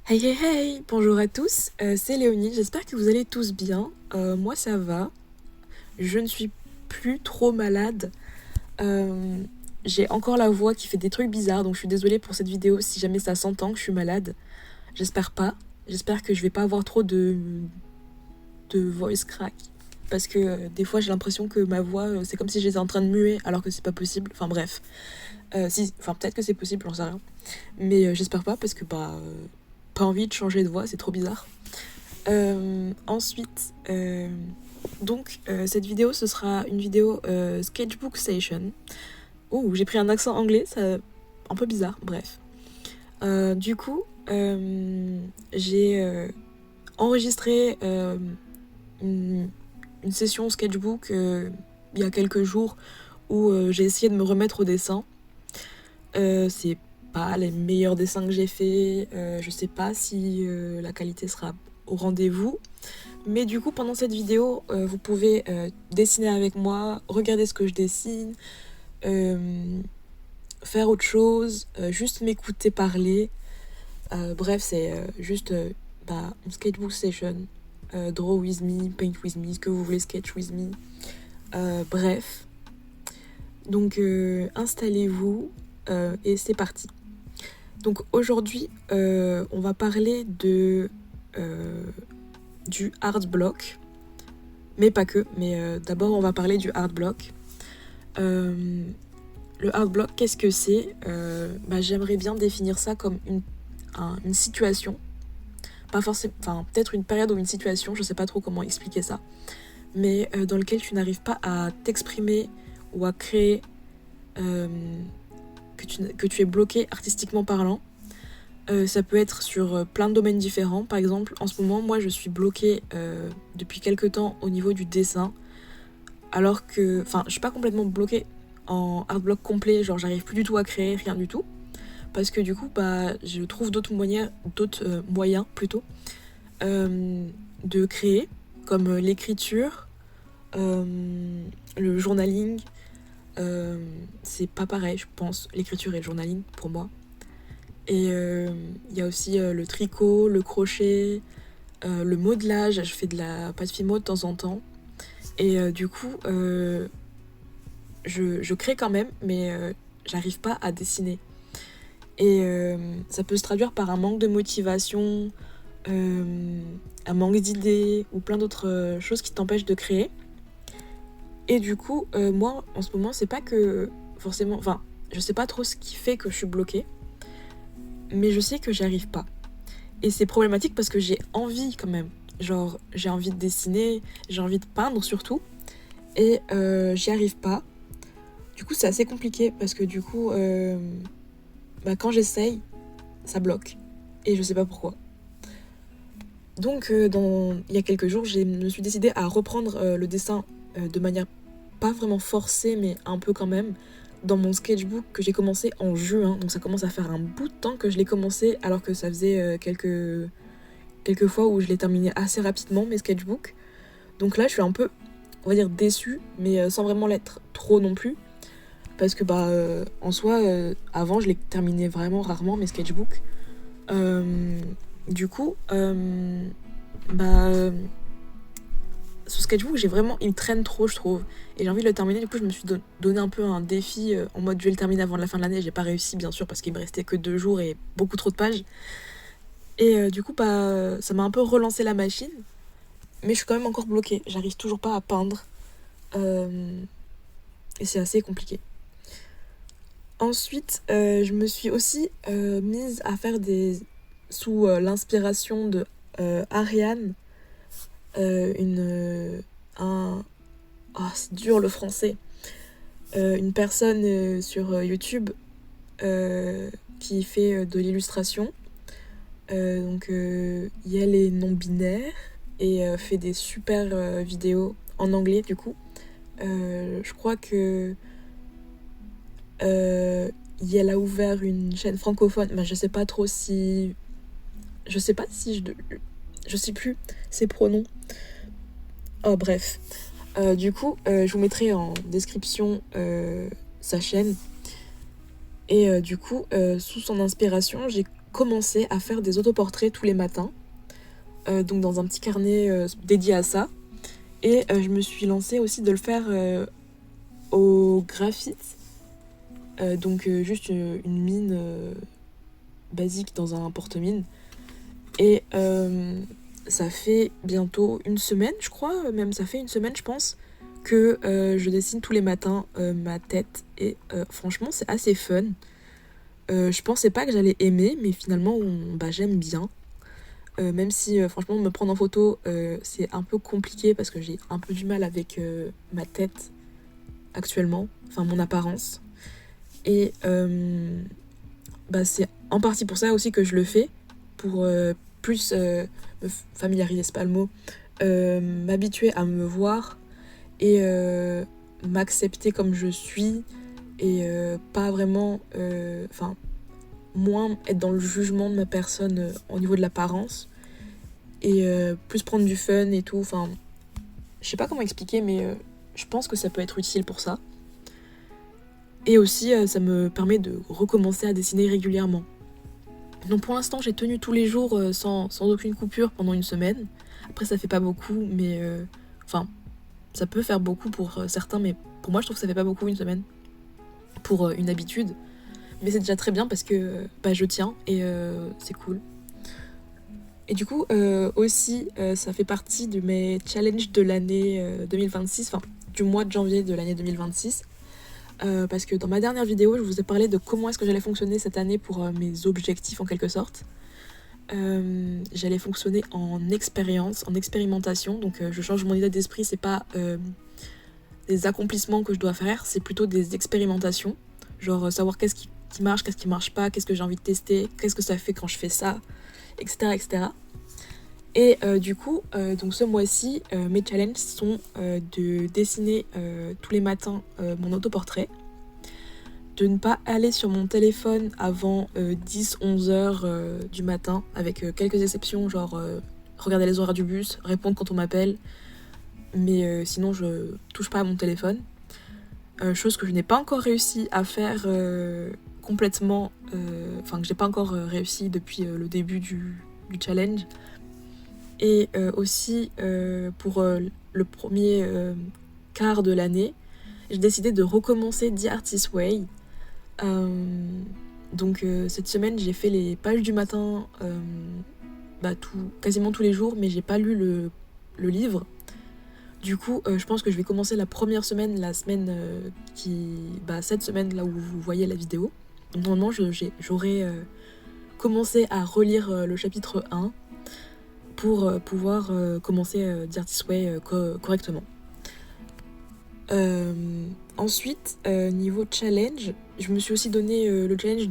Hey hey hey, bonjour à tous, c'est Léonie, j'espère que vous allez tous bien. Moi ça va, je ne suis plus trop malade. Euh, j'ai encore la voix qui fait des trucs bizarres, donc je suis désolée pour cette vidéo si jamais ça s'entend que je suis malade. J'espère pas, j'espère que je vais pas avoir trop de voice crack. Parce que des fois j'ai l'impression que ma voix c'est comme si j'étais en train de muer alors que c'est pas possible. Enfin bref, enfin peut-être que c'est possible, j'en sais rien. Mais j'espère pas parce que pas envie de changer de voix, c'est trop bizarre. Ensuite, cette vidéo, ce sera une vidéo Sketchbook Session. Oh, j'ai pris un accent anglais, ça un peu bizarre, bref. Du coup, j'ai enregistré une session sketchbook il y a quelques jours où j'ai essayé de me remettre au dessin. C'est pas les meilleurs dessins que j'ai fait, je sais pas si la qualité sera au rendez-vous. Mais du coup, pendant cette vidéo, vous pouvez dessiner avec moi, regarder ce que je dessine, faire autre chose, juste m'écouter parler. Bref, c'est juste une sketchbook session. Draw with me, paint with me, ce que vous voulez, sketch with me. Bref. Donc, installez-vous et c'est parti. Donc, aujourd'hui, on va parler du art block. Mais pas que, mais d'abord on va parler du art block. Le art block, qu'est-ce que c'est? J'aimerais bien définir ça comme une situation. Pas forcément, enfin peut-être une période ou une situation, je sais pas trop comment expliquer ça. Mais dans lequel tu n'arrives pas à t'exprimer ou à créer, que tu es bloqué artistiquement parlant. Ça peut être sur plein de domaines différents. Par exemple, en ce moment, moi, je suis bloquée depuis quelques temps au niveau du dessin. Alors que... Enfin, je suis pas complètement bloquée en art block complet. Genre, j'arrive plus du tout à créer, rien du tout. Parce que du coup, je trouve d'autres moyens plutôt, de créer. Comme l'écriture, le journaling. C'est pas pareil, je pense, l'écriture et le journaling, pour moi. Et il y a aussi le tricot, le crochet, le modelage. Je fais de la pâte fimo de temps en temps. Et du coup, je crée quand même, mais j'arrive pas à dessiner. Et ça peut se traduire par un manque de motivation, un manque d'idées ou plein d'autres choses qui t'empêchent de créer. Et du coup, moi, en ce moment, c'est pas que forcément... Enfin, je sais pas trop ce qui fait que je suis bloquée, mais je sais que j'y arrive pas. Et c'est problématique parce que j'ai envie quand même. Genre, j'ai envie de dessiner, j'ai envie de peindre surtout, et j'y arrive pas. Du coup, c'est assez compliqué parce que du coup, quand j'essaye, ça bloque. Et je sais pas pourquoi. Donc, il y a quelques jours, je me suis décidée à reprendre le dessin de manière pas vraiment forcée, mais un peu quand même, dans mon sketchbook que j'ai commencé en juin. Donc, ça commence à faire un bout de temps que je l'ai commencé, alors que ça faisait quelques fois où je l'ai terminé assez rapidement, mes sketchbooks. Donc là, je suis un peu, on va dire, déçue, mais sans vraiment l'être trop non plus. Parce que, en soi, avant, je les terminais vraiment rarement, mes sketchbooks. Du coup, ce sketchbook, il me traîne trop, je trouve. Et j'ai envie de le terminer. Du coup, je me suis donné un peu un défi en mode je vais le terminer avant la fin de l'année. J'ai pas réussi, bien sûr, parce qu'il me restait que 2 jours et beaucoup trop de pages. Et du coup, ça m'a un peu relancé la machine. Mais je suis quand même encore bloquée. J'arrive toujours pas à peindre. Et c'est assez compliqué. Ensuite, je me suis aussi mise à faire sous l'inspiration de Ariane, c'est dur le français. Une personne sur YouTube qui fait de l'illustration. Donc, elle est non-binaire et fait des super vidéos en anglais du coup. Je crois que elle a ouvert une chaîne francophone. Je sais pas trop si... Je sais pas si je sais plus ses pronoms. Oh, bref. Du coup, je vous mettrai en description sa chaîne. Et du coup, sous son inspiration, j'ai commencé à faire des autoportraits tous les matins, donc dans un petit carnet dédié à ça. Et je me suis lancée aussi de le faire au graphite, donc juste une mine basique dans un porte-mine. Et ça fait bientôt une semaine, je crois, même ça fait une semaine, je pense, que je dessine tous les matins ma tête. Et franchement, c'est assez fun. Je pensais pas que j'allais aimer, mais finalement, j'aime bien. Même si, franchement, me prendre en photo, c'est un peu compliqué parce que j'ai un peu du mal avec ma tête actuellement, enfin mon apparence. Et c'est en partie pour ça aussi que je le fais, pour plus me familiariser, c'est pas le mot, m'habituer à me voir et m'accepter comme je suis et pas vraiment, moins être dans le jugement de ma personne au niveau de l'apparence et plus prendre du fun et tout. Enfin, je sais pas comment expliquer, mais je pense que ça peut être utile pour ça. Et aussi, ça me permet de recommencer à dessiner régulièrement. Donc pour l'instant, j'ai tenu tous les jours sans aucune coupure pendant une semaine. Après, ça fait pas beaucoup, mais ça peut faire beaucoup pour certains, mais pour moi, je trouve que ça fait pas beaucoup une semaine pour une habitude. Mais c'est déjà très bien parce que je tiens et c'est cool. Et du coup, aussi, ça fait partie de mes challenges de l'année 2026, enfin du mois de janvier de l'année 2026. Parce que dans ma dernière vidéo, je vous ai parlé de comment est-ce que j'allais fonctionner cette année pour mes objectifs en quelque sorte. J'allais fonctionner en expérience, en expérimentation, donc je change mon état d'esprit, c'est pas des accomplissements que je dois faire, c'est plutôt des expérimentations, genre savoir qu'est-ce qui marche, qu'est-ce qui marche pas, qu'est-ce que j'ai envie de tester, qu'est-ce que ça fait quand je fais ça, etc. etc. Et du coup, donc ce mois-ci, mes challenges sont de dessiner tous les matins mon autoportrait, de ne pas aller sur mon téléphone avant 10-11 heures du matin, avec quelques exceptions, genre regarder les horaires du bus, répondre quand on m'appelle, mais sinon je touche pas à mon téléphone. Chose que je n'ai pas encore réussi à faire complètement, que j'ai pas encore réussi depuis le début du challenge. Et aussi pour le premier quart de l'année, j'ai décidé de recommencer The Artist Way. Donc cette semaine j'ai fait les pages du matin quasiment tous les jours, mais j'ai pas lu le livre. Du coup je pense que je vais commencer la première semaine, la semaine cette semaine là où vous voyez la vidéo. Donc normalement j'aurai commencé à relire le chapitre 1 pour pouvoir commencer The Artist Way correctement. Ensuite, niveau challenge, je me suis aussi donné le challenge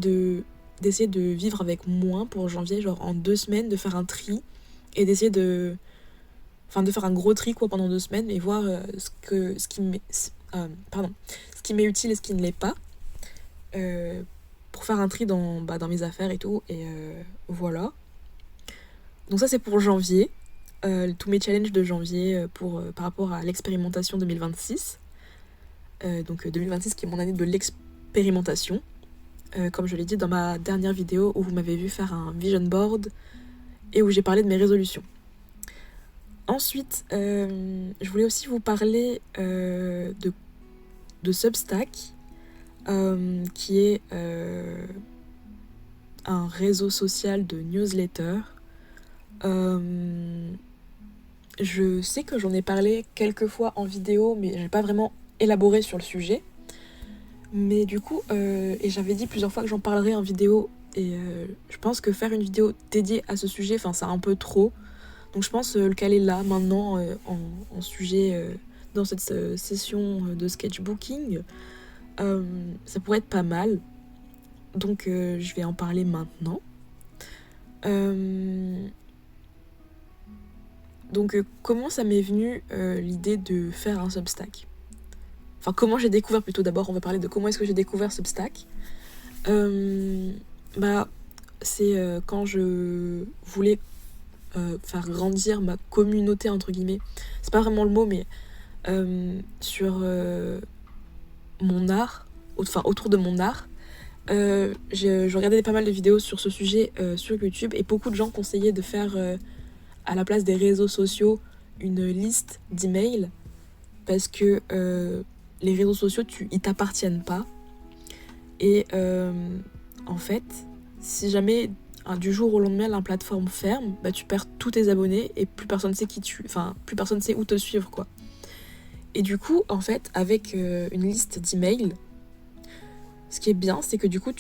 d'essayer de vivre avec moins pour janvier, genre en 2 semaines, de faire un tri et d'essayer de faire un gros tri pendant 2 semaines et voir ce qui m'est utile et ce qui ne l'est pas, pour faire un tri dans mes affaires et tout, et voilà. Donc ça c'est pour janvier, tous mes challenges de janvier par rapport à l'expérimentation 2026. Donc 2026 qui est mon année de l'expérimentation, comme je l'ai dit dans ma dernière vidéo où vous m'avez vu faire un vision board et où j'ai parlé de mes résolutions. Ensuite, je voulais aussi vous parler de Substack, qui est un réseau social de newsletter. Je sais que j'en ai parlé quelques fois en vidéo, mais j'ai pas vraiment élaboré sur le sujet. Mais du coup, et j'avais dit plusieurs fois que j'en parlerai en vidéo, et je pense que faire une vidéo dédiée à ce sujet, c'est un peu trop. Donc je pense le caler là, maintenant, en sujet, dans cette session de sketchbooking, ça pourrait être pas mal. Donc je vais en parler maintenant. Donc comment ça m'est venu l'idée de faire un Substack ? Enfin, comment j'ai découvert plutôt, d'abord on va parler de comment est-ce que j'ai découvert Substack. C'est quand je voulais faire grandir ma communauté entre guillemets, c'est pas vraiment le mot, mais sur mon art, autour de mon art, Je regardais pas mal de vidéos sur ce sujet sur YouTube et beaucoup de gens conseillaient de faire à la place des réseaux sociaux une liste d'emails parce que les réseaux sociaux, ils t'appartiennent pas. Et en fait, si jamais du jour au lendemain la plateforme ferme, bah tu perds tous tes abonnés et plus personne sait plus personne sait où te suivre quoi. Et du coup, en fait, avec une liste d'emails, ce qui est bien, c'est que du coup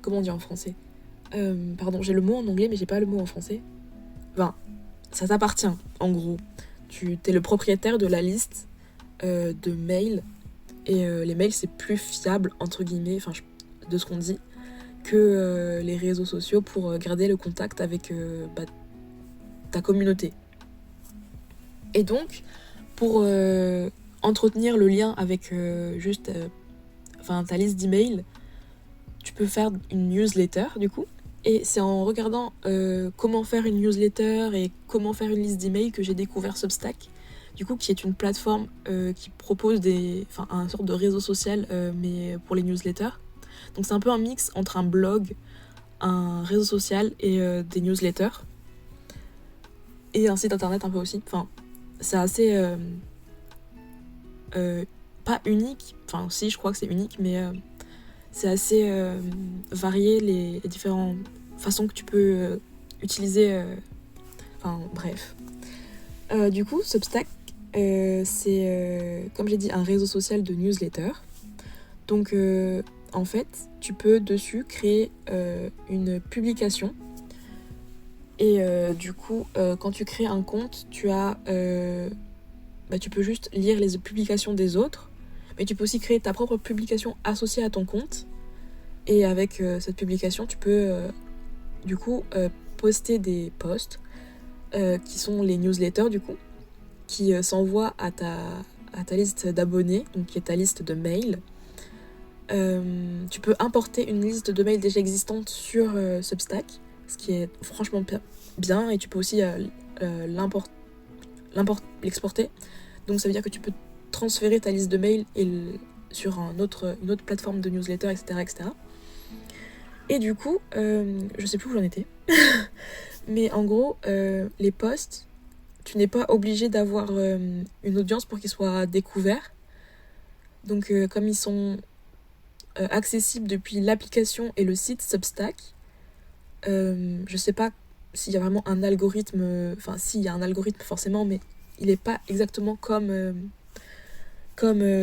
comment on dit en français pardon, j'ai le mot en anglais mais j'ai pas le mot en français. Enfin, ça t'appartient en gros. T'es le propriétaire de la liste de mails et les mails c'est plus fiable entre guillemets, de ce qu'on dit, que les réseaux sociaux pour garder le contact avec ta communauté. Et donc, pour entretenir le lien avec ta liste d'emails, tu peux faire une newsletter du coup. Et c'est en regardant comment faire une newsletter et comment faire une liste d'emails que j'ai découvert Substack, du coup, qui est une plateforme qui propose un sorte de réseau social, mais pour les newsletters. Donc c'est un peu un mix entre un blog, un réseau social et des newsletters. Et un site internet un peu aussi. Enfin, c'est assez... pas unique, enfin si je crois que c'est unique, mais c'est assez varié les différentes façons que tu peux utiliser. Bref. Du coup, Substack, c'est, comme j'ai dit, un réseau social de newsletter. Donc, en fait, tu peux dessus créer une publication. Et du coup, quand tu crées un compte, tu peux juste lire les publications des autres. Mais tu peux aussi créer ta propre publication associée à ton compte. Et avec cette publication, tu peux poster des posts qui sont les newsletters du coup, qui s'envoient à ta liste d'abonnés, donc qui est ta liste de mails. Tu peux importer une liste de mails déjà existante sur Substack, ce qui est franchement bien, et tu peux aussi l'exporter. Donc ça veut dire que tu peux transférer ta liste de mails sur une autre plateforme de newsletter, etc., etc. Et du coup, je sais plus où j'en étais, mais en gros, les posts, tu n'es pas obligé d'avoir une audience pour qu'ils soient découverts. Donc comme ils sont accessibles depuis l'application et le site Substack, je sais pas s'il y a vraiment un algorithme, s'il y a un algorithme forcément, mais il est pas exactement comme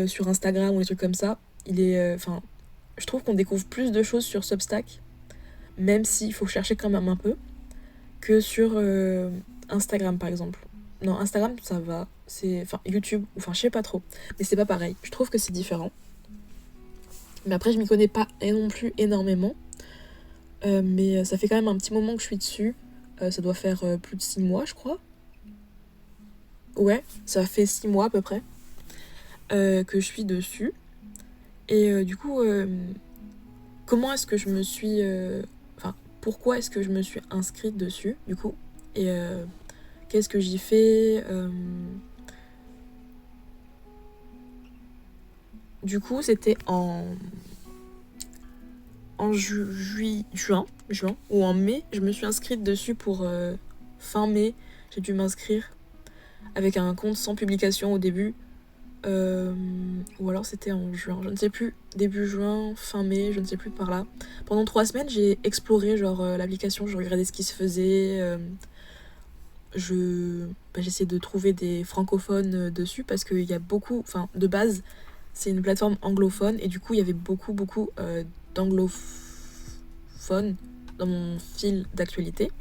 sur Instagram ou des trucs comme ça. Il est, je trouve qu'on découvre plus de choses sur Substack, même s'il faut chercher quand même un peu, que sur Instagram par exemple. Non, Instagram ça va, YouTube, je sais pas trop, mais c'est pas pareil. Je trouve que c'est différent. Mais après je m'y connais pas non plus énormément. Mais ça fait quand même un petit moment que je suis dessus. Ça doit faire plus de 6 mois je crois. Ouais, ça fait 6 mois à peu près que je suis dessus. Et du coup, comment est-ce que je me suis... pourquoi est-ce que je me suis inscrite dessus, du coup? Et qu'est-ce que j'y fais Du coup, c'était en juin ou en mai. Je me suis inscrite dessus pour fin mai. J'ai dû m'inscrire avec un compte sans publication au début. Ou alors c'était en juin, je ne sais plus, début juin, fin mai, je ne sais plus, par là. Pendant 3 semaines, j'ai exploré l'application, je regardais ce qui se faisait. J'essayais de trouver des francophones dessus parce qu'il y a beaucoup, de base, c'est une plateforme anglophone et du coup, il y avait beaucoup d'anglophones dans mon fil d'actualité.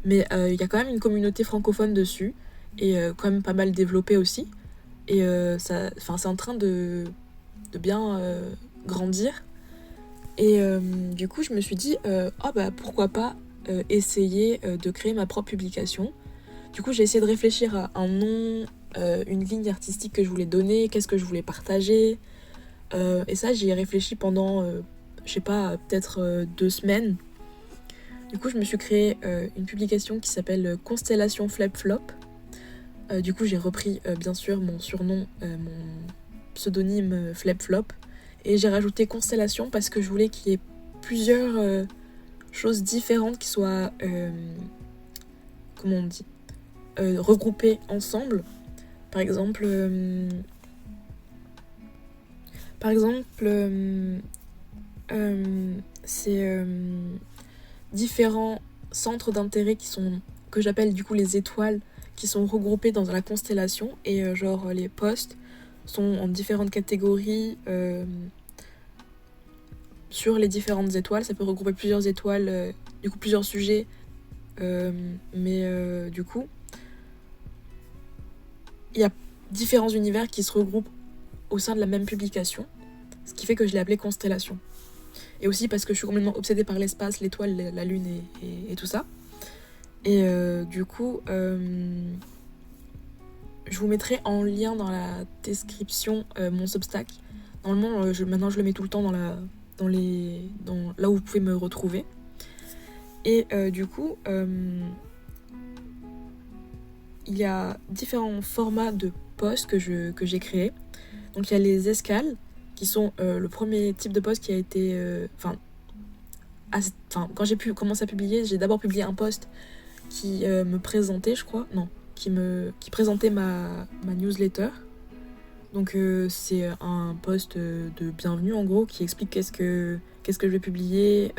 Mais il y a quand même une communauté francophone dessus et quand même pas mal développée aussi. Et c'est en train de bien grandir. Et du coup, je me suis dit, pourquoi pas essayer de créer ma propre publication. Du coup, j'ai essayé de réfléchir à un nom, une ligne artistique que je voulais donner, qu'est-ce que je voulais partager. Et ça, j'y ai réfléchi pendant, peut-être 2 semaines. Du coup, je me suis créé une publication qui s'appelle Constellation Flip Flop. Du coup, j'ai repris bien sûr mon surnom, mon pseudonyme Flip Flop. Et j'ai rajouté constellation parce que je voulais qu'il y ait plusieurs choses différentes qui soient, comment on dit, regroupées ensemble. Par exemple, c'est différents centres d'intérêt que j'appelle du coup les étoiles, qui sont regroupés dans la constellation, et genre les postes sont en différentes catégories sur les différentes étoiles. Ça peut regrouper plusieurs étoiles, du coup plusieurs sujets, mais du coup il y a différents univers qui se regroupent au sein de la même publication, ce qui fait que je l'ai appelé constellation. Et aussi parce que je suis complètement obsédée par l'espace, l'étoile, la lune et tout ça. Et du coup, je vous mettrai en lien dans la description mon Substack. Normalement, maintenant je le mets tout le temps là où vous pouvez me retrouver. Et du coup, il y a différents formats de posts que j'ai créés. Donc il y a les escales, qui sont le premier type de post qui a été... quand j'ai pu commencer à publier, j'ai d'abord publié un post qui me présentait, je crois. Non, qui présentait ma newsletter. Donc c'est un post de bienvenue en gros, qui explique qu'est-ce que je vais publier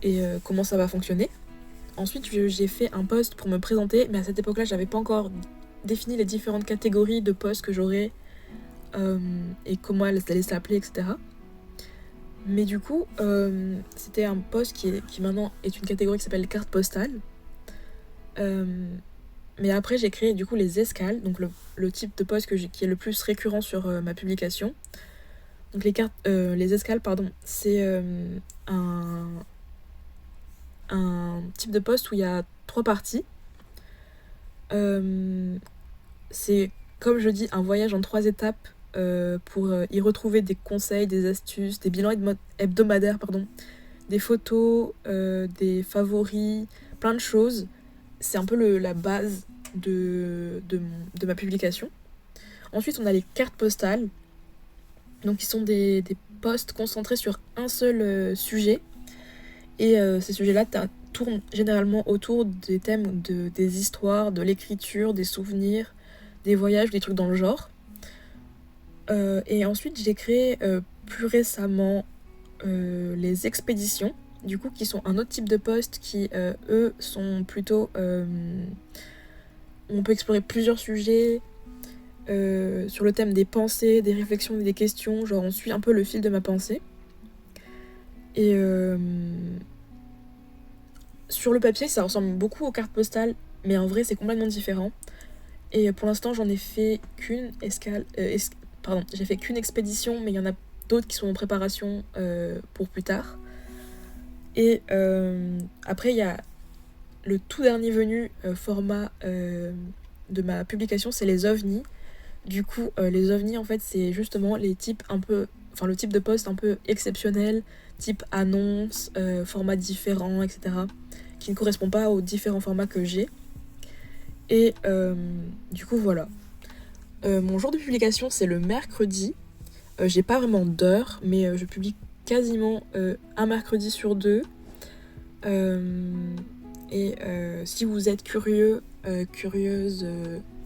et comment ça va fonctionner. Ensuite j'ai fait un post pour me présenter, mais à cette époque-là j'avais pas encore défini les différentes catégories de posts que j'aurais et comment elles allaient s'appeler, etc. Mais du coup c'était un post qui maintenant est une catégorie qui s'appelle carte postale. Mais après j'ai créé du coup les escales, donc le type de post qui est le plus récurrent sur ma publication. Donc les escales, pardon, c'est un type de post où il y a 3 parties. C'est, comme je dis, un voyage en 3 étapes pour y retrouver des conseils, des astuces, des bilans hebdomadaires, des photos, des favoris, plein de choses. C'est un peu la base de ma publication. Ensuite, on a les cartes postales, donc qui sont des posts concentrés sur un seul sujet. Et ces sujets-là tournent généralement autour des thèmes des histoires, de l'écriture, des souvenirs, des voyages, des trucs dans le genre. Et ensuite, j'ai créé plus récemment les expéditions, du coup, qui sont un autre type de posts qui, eux, sont plutôt... on peut explorer plusieurs sujets sur le thème des pensées, des réflexions et des questions. Genre, on suit un peu le fil de ma pensée. Et sur le papier, ça ressemble beaucoup aux cartes postales, mais en vrai, c'est complètement différent. Et pour l'instant, j'en ai fait qu'une j'ai fait qu'une expédition, mais il y en a d'autres qui sont en préparation pour plus tard. Et après, il y a le tout dernier venu format de ma publication, c'est les ovnis. Du coup, les ovnis, en fait, c'est justement le type de post un peu exceptionnel, type annonce, format différent, etc., qui ne correspond pas aux différents formats que j'ai. Et du coup, voilà. Mon jour de publication, c'est le mercredi. J'ai pas vraiment d'heure, mais je publie quasiment un mercredi sur 2. Et si vous êtes curieuse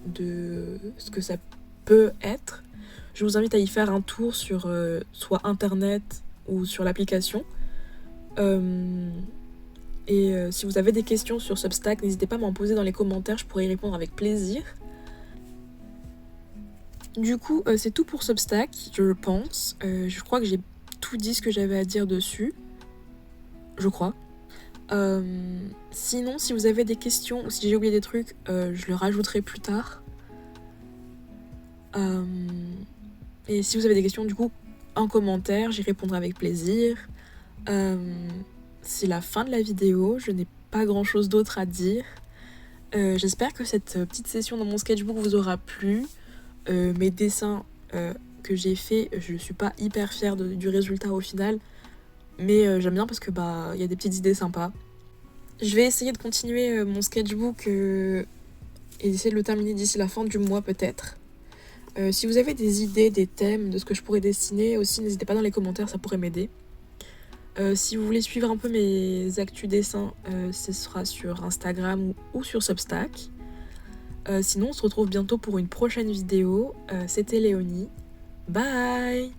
de ce que ça peut être, je vous invite à y faire un tour sur soit internet ou sur l'application. Et si vous avez des questions sur Substack, n'hésitez pas à m'en poser dans les commentaires, je pourrais y répondre avec plaisir. Du coup, c'est tout pour Substack, je pense. Je crois que j'ai tout dit ce que j'avais à dire dessus. Je crois. Sinon, si vous avez des questions ou si j'ai oublié des trucs, je le rajouterai plus tard. Et si vous avez des questions, du coup, en commentaire, j'y répondrai avec plaisir. C'est la fin de la vidéo, je n'ai pas grand chose d'autre à dire. J'espère que cette petite session dans mon sketchbook vous aura plu. Mes dessins que j'ai faits, je suis pas hyper fière du résultat au final, mais j'aime bien parce que y a des petites idées sympas. Je vais essayer de continuer mon sketchbook et d'essayer de le terminer d'ici la fin du mois peut-être. Si vous avez des idées, des thèmes de ce que je pourrais dessiner aussi, n'hésitez pas dans les commentaires, ça pourrait m'aider. Si vous voulez suivre un peu mes actus dessins, ce sera sur Instagram ou sur Substack. Sinon, on se retrouve bientôt pour une prochaine vidéo. C'était Léonie. Bye!